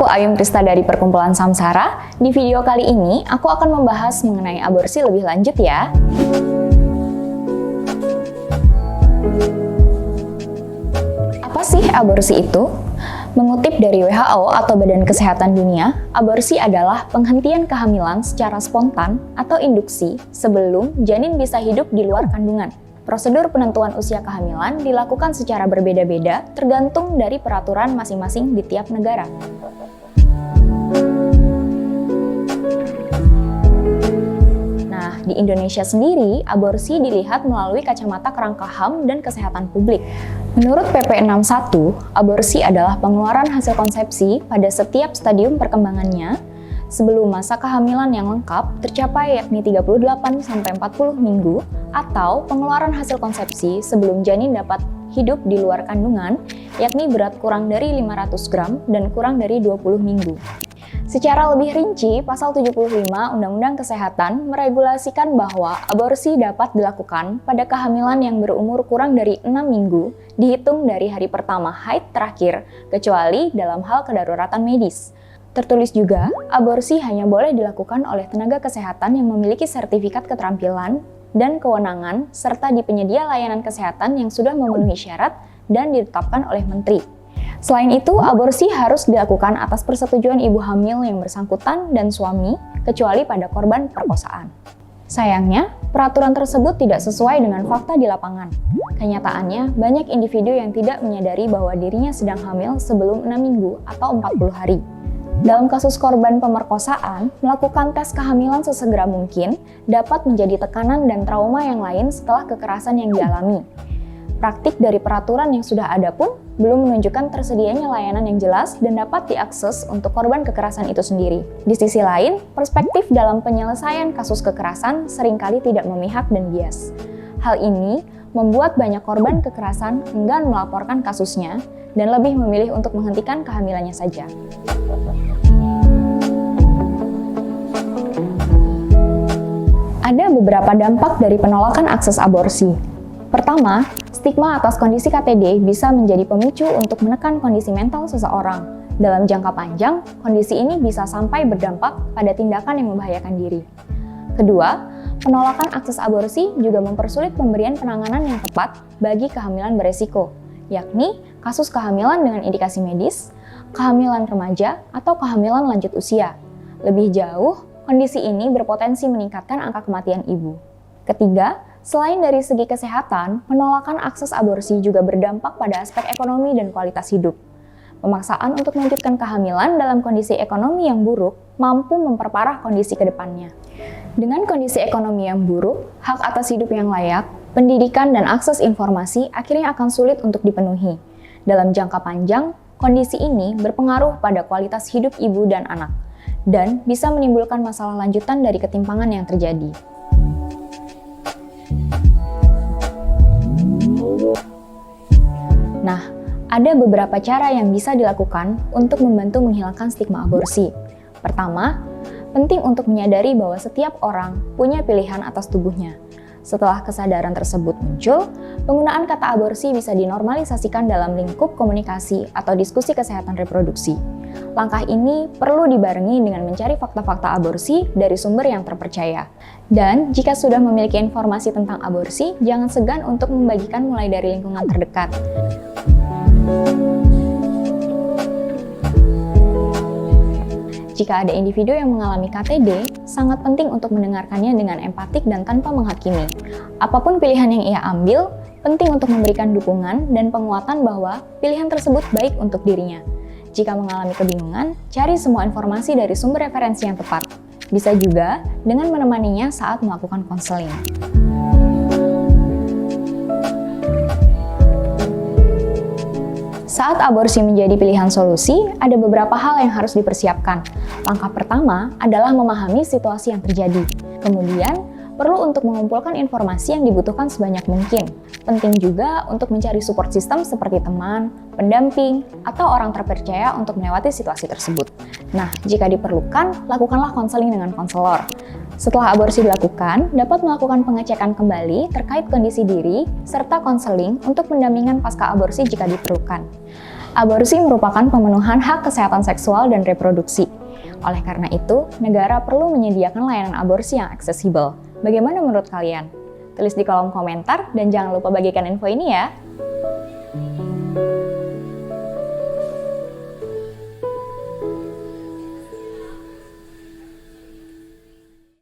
Ayum Prista dari Perkumpulan Samsara. Di video kali ini, aku akan membahas mengenai aborsi lebih lanjut ya. Apa sih aborsi itu? Mengutip dari WHO atau Badan Kesehatan Dunia, aborsi adalah penghentian kehamilan secara spontan atau induksi sebelum janin bisa hidup di luar kandungan. Prosedur penentuan usia kehamilan dilakukan secara berbeda-beda tergantung dari peraturan masing-masing di tiap negara. Nah, di Indonesia sendiri, aborsi dilihat melalui kacamata kerangka HAM dan kesehatan publik. Menurut PP 61, aborsi adalah pengeluaran hasil konsepsi pada setiap stadium perkembangannya sebelum masa kehamilan yang lengkap tercapai yakni 38-40 minggu atau pengeluaran hasil konsepsi sebelum janin dapat hidup di luar kandungan yakni berat kurang dari 500 gram dan kurang dari 20 minggu. Secara lebih rinci, pasal 75 Undang-Undang Kesehatan meregulasikan bahwa aborsi dapat dilakukan pada kehamilan yang berumur kurang dari 6 minggu dihitung dari hari pertama haid terakhir kecuali dalam hal kedaruratan medis. Tertulis juga, aborsi hanya boleh dilakukan oleh tenaga kesehatan yang memiliki sertifikat keterampilan dan kewenangan serta di penyedia layanan kesehatan yang sudah memenuhi syarat dan ditetapkan oleh menteri. Selain itu, aborsi harus dilakukan atas persetujuan ibu hamil yang bersangkutan dan suami, kecuali pada korban perkosaan. Sayangnya, peraturan tersebut tidak sesuai dengan fakta di lapangan. Kenyataannya, banyak individu yang tidak menyadari bahwa dirinya sedang hamil sebelum 6 minggu atau 40 hari. Dalam kasus korban pemerkosaan, melakukan tes kehamilan sesegera mungkin dapat menjadi tekanan dan trauma yang lain setelah kekerasan yang dialami. Praktik dari peraturan yang sudah ada pun belum menunjukkan tersedianya layanan yang jelas dan dapat diakses untuk korban kekerasan itu sendiri. Di sisi lain, perspektif dalam penyelesaian kasus kekerasan seringkali tidak memihak dan bias. Hal ini membuat banyak korban kekerasan enggan melaporkan kasusnya dan lebih memilih untuk menghentikan kehamilannya saja. Ada beberapa dampak dari penolakan akses aborsi. Pertama, stigma atas kondisi KTD bisa menjadi pemicu untuk menekan kondisi mental seseorang. Dalam jangka panjang, kondisi ini bisa sampai berdampak pada tindakan yang membahayakan diri. Kedua, penolakan akses aborsi juga mempersulit pemberian penanganan yang tepat bagi kehamilan beresiko, yakni kasus kehamilan dengan indikasi medis, kehamilan remaja, atau kehamilan lanjut usia. Lebih jauh, kondisi ini berpotensi meningkatkan angka kematian ibu. Ketiga, selain dari segi kesehatan, penolakan akses aborsi juga berdampak pada aspek ekonomi dan kualitas hidup. Pemaksaan untuk melanjutkan kehamilan dalam kondisi ekonomi yang buruk mampu memperparah kondisi ke depannya. Dengan kondisi ekonomi yang buruk, hak atas hidup yang layak, pendidikan dan akses informasi akhirnya akan sulit untuk dipenuhi. Dalam jangka panjang, kondisi ini berpengaruh pada kualitas hidup ibu dan anak, dan bisa menimbulkan masalah lanjutan dari ketimpangan yang terjadi. Nah, ada beberapa cara yang bisa dilakukan untuk membantu menghilangkan stigma aborsi. Pertama, penting untuk menyadari bahwa setiap orang punya pilihan atas tubuhnya. Setelah kesadaran tersebut muncul, penggunaan kata aborsi bisa dinormalisasikan dalam lingkup komunikasi atau diskusi kesehatan reproduksi. Langkah ini perlu dibarengi dengan mencari fakta-fakta aborsi dari sumber yang terpercaya. Dan jika sudah memiliki informasi tentang aborsi, jangan segan untuk membagikan mulai dari lingkungan terdekat. Jika ada individu yang mengalami KTD, sangat penting untuk mendengarkannya dengan empatik dan tanpa menghakimi. Apapun pilihan yang ia ambil, penting untuk memberikan dukungan dan penguatan bahwa pilihan tersebut baik untuk dirinya. Jika mengalami kebingungan, cari semua informasi dari sumber referensi yang tepat. Bisa juga dengan menemaninya saat melakukan konseling. Saat aborsi menjadi pilihan solusi, ada beberapa hal yang harus dipersiapkan. Langkah pertama adalah memahami situasi yang terjadi. Kemudian, perlu untuk mengumpulkan informasi yang dibutuhkan sebanyak mungkin. Penting juga untuk mencari support system seperti teman, pendamping, atau orang terpercaya untuk melewati situasi tersebut. Nah, jika diperlukan, lakukanlah konseling dengan konselor. Setelah aborsi dilakukan, dapat melakukan pengecekan kembali terkait kondisi diri, serta konseling untuk pendampingan pasca aborsi jika diperlukan. Aborsi merupakan pemenuhan hak kesehatan seksual dan reproduksi. Oleh karena itu, negara perlu menyediakan layanan aborsi yang aksesibel. Bagaimana menurut kalian? Tulis di kolom komentar dan jangan lupa bagikan info ini ya.